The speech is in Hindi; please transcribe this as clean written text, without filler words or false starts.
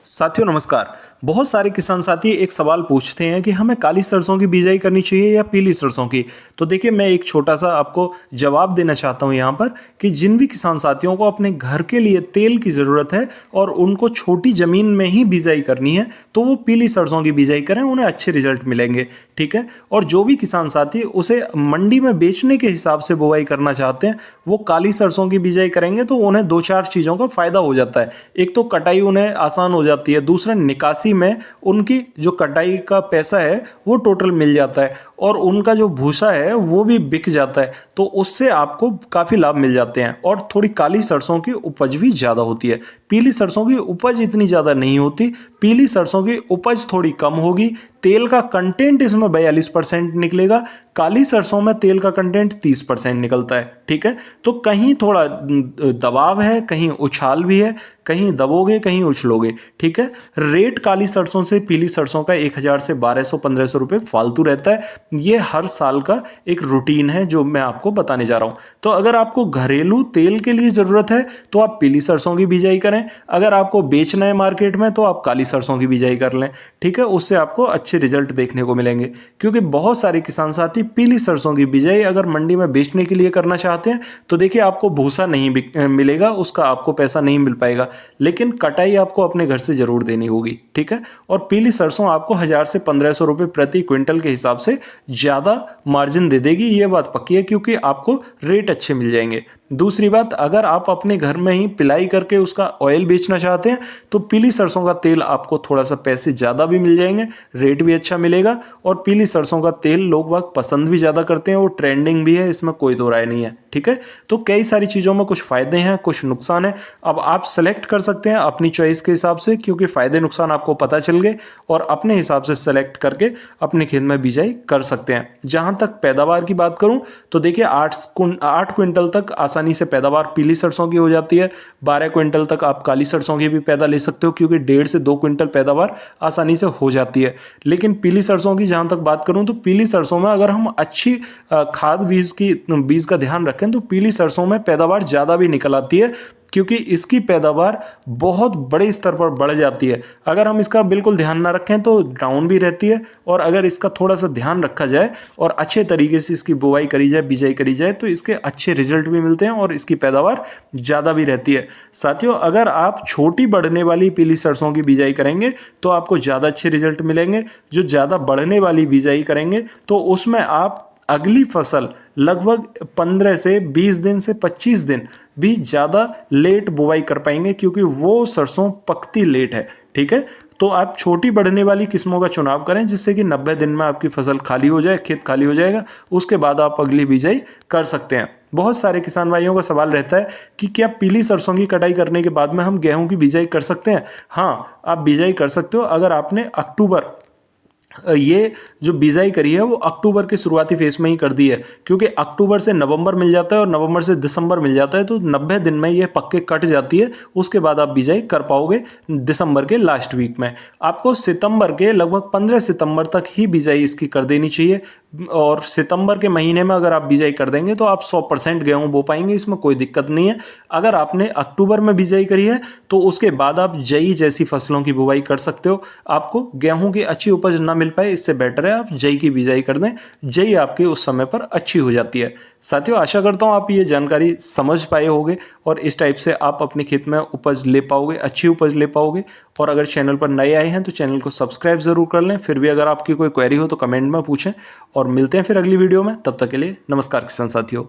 साथियों नमस्कार। बहुत सारे किसान साथी एक सवाल पूछते हैं कि हमें काली सरसों की बिजाई करनी चाहिए या पीली सरसों की। तो देखिए मैं एक छोटा सा आपको जवाब देना चाहता हूं यहां पर कि जिन भी किसान साथियों को अपने घर के लिए तेल की ज़रूरत है और उनको छोटी ज़मीन में ही बिजाई करनी है तो वो पीली सरसों की बिजाई करें, उन्हें अच्छे रिजल्ट मिलेंगे। ठीक है। और जो भी किसान साथी उसे मंडी में बेचने के हिसाब से बुवाई करना चाहते हैं वो काली सरसों की बिजाई करेंगे तो उन्हें दो चार चीज़ों का फायदा हो जाता है। एक तो कटाई उन्हें आसान हो जाती है, दूसरा निकासी में उनकी जो कटाई का पैसा है वो टोटल मिल जाता है और उनका जो भूसा है वो भी बिक जाता है, तो उससे आपको काफ़ी लाभ मिल जाते हैं। और थोड़ी काली सरसों की उपज भी ज़्यादा होती है, पीली सरसों की उपज इतनी ज़्यादा नहीं होती। पीली सरसों की उपज थोड़ी कम होगी, तेल का कंटेंट इसमें 42% निकलेगा, काली सरसों में तेल का कंटेंट 30% निकलता है। ठीक है। तो कहीं थोड़ा दबाव है, कहीं उछाल भी है, कहीं दबोगे कहीं उछलोगे। ठीक है। रेट काली सरसों से पीली सरसों का 1000 से 1200-1500 रुपये फालतू रहता है। ये हर साल का एक रूटीन है जो मैं आपको बताने जा रहा हूं। तो अगर आपको घरेलू तेल के लिए ज़रूरत है तो आप पीली सरसों की बिजाई करें, अगर आपको बेचना है मार्केट में तो आप काली सरसों की बिजाई कर लें। ठीक है। उससे आपको अच्छे रिजल्ट देखने को मिलेंगे, क्योंकि बहुत सारे किसान साथी पीली सरसों की बिजाई अगर मंडी में बेचने के लिए करना चाहते हैं तो देखिए आपको भूसा नहीं मिलेगा, उसका आपको पैसा नहीं मिल पाएगा, लेकिन कटाई आपको अपने घर से जरूर देनी होगी। ठीक है। और पीली सरसों आपको 1000 से 1500 रुपये प्रति क्विंटल के हिसाब से ज्यादा मार्जिन दे देगी, ये बात पक्की है, क्योंकि आपको रेट अच्छे मिल जाएंगे। दूसरी बात, अगर आप अपने घर में ही पिलाई करके उसका ऑयल बेचना चाहते हैं तो पीली सरसों का तेल आपको थोड़ा सा पैसे ज़्यादा भी मिल जाएंगे, रेट भी अच्छा मिलेगा। और पीली सरसों का तेल लोग बाग पसंद भी ज़्यादा करते हैं, वो ट्रेंडिंग भी है, इसमें कोई दो राय नहीं है। ठीक है। तो कई सारी चीज़ों में कुछ फ़ायदे हैं कुछ नुकसान है, अब आप सेलेक्ट कर सकते हैं अपनी चॉइस के हिसाब से, क्योंकि फ़ायदे नुकसान आपको पता चल गए और अपने हिसाब से सेलेक्ट करके अपने खेत में बिजाई कर सकते हैं। जहाँ तक पैदावार की बात करूँ तो देखिए 8 क्विंटल तक आसानी से पैदावार पीली सरसों की हो जाती है, 12 क्विंटल तक आप काली सरसों की भी पैदा ले सकते हो, क्योंकि 1.5 से 2 क्विंटल पैदावार आसानी से हो जाती है। लेकिन पीली सरसों की जहाँ तक बात करूँ तो पीली सरसों में अगर हम अच्छी खाद बीज का ध्यान रखें तो पीली सरसों में पैदावार ज़्यादा भी निकल आती है, क्योंकि इसकी पैदावार बहुत बड़े स्तर पर बढ़ जाती है। अगर हम इसका बिल्कुल ध्यान ना रखें तो डाउन भी रहती है, और अगर इसका थोड़ा सा ध्यान रखा जाए और अच्छे तरीके से इसकी बुवाई करी जाए, बिजाई करी जाए, तो इसके अच्छे रिजल्ट भी मिलते हैं और इसकी पैदावार ज़्यादा भी रहती है। साथियों, अगर आप छोटी बढ़ने वाली पीली सरसों की बिजाई करेंगे तो आपको ज़्यादा अच्छे रिजल्ट मिलेंगे। जो ज़्यादा बढ़ने वाली बिजाई करेंगे तो उसमें आप अगली फसल लगभग 15 से 20 दिन से 25 दिन भी ज़्यादा लेट बुवाई कर पाएंगे, क्योंकि वो सरसों पकती लेट है। ठीक है। तो आप छोटी बढ़ने वाली किस्मों का चुनाव करें, जिससे कि 90 दिन में आपकी फसल खाली हो जाए, खेत खाली हो जाएगा, उसके बाद आप अगली बिजाई कर सकते हैं। बहुत सारे किसान भाइयों का सवाल रहता है कि क्या पीली सरसों की कटाई करने के बाद में हम गेहूं की बिजाई कर सकते हैं? हाँ, आप बिजाई कर सकते हो अगर आपने ये जो बिजाई करी है वो अक्टूबर के शुरुआती फेज में ही कर दी है, क्योंकि अक्टूबर से नवंबर मिल जाता है और नवंबर से दिसंबर मिल जाता है, तो 90 दिन में ये पक्के कट जाती है। उसके बाद आप बिजाई कर पाओगे दिसंबर के लास्ट वीक में। आपको सितंबर के लगभग 15 सितंबर तक ही बिजाई इसकी कर देनी चाहिए, और सितंबर के महीने में अगर आप बिजाई कर देंगे तो आप 100% गेहूं बो पाएंगे, इसमें कोई दिक्कत नहीं है। अगर आपने अक्टूबर में बिजाई करी है तो उसके बाद आप जई जैसी फसलों की बुवाई कर सकते हो। आपको गेहूं की अच्छी उपज ना मिल पाए, इससे बेटर है आप जई की बिजाई कर दें, जई आपकी उस समय पर अच्छी हो जाती है। साथियों, आशा करता हूं आप ये जानकारी समझ पाए होंगे और इस टाइप से आप अपने खेत में उपज ले पाओगे, अच्छी उपज ले पाओगे। और अगर चैनल पर नए आए हैं तो चैनल को सब्सक्राइब जरूर कर लें। फिर भी अगर आपकी कोई क्वेरी हो तो कमेंट में पूछें, और मिलते हैं फिर अगली वीडियो में। तब तक के लिए नमस्कार किसान साथियों।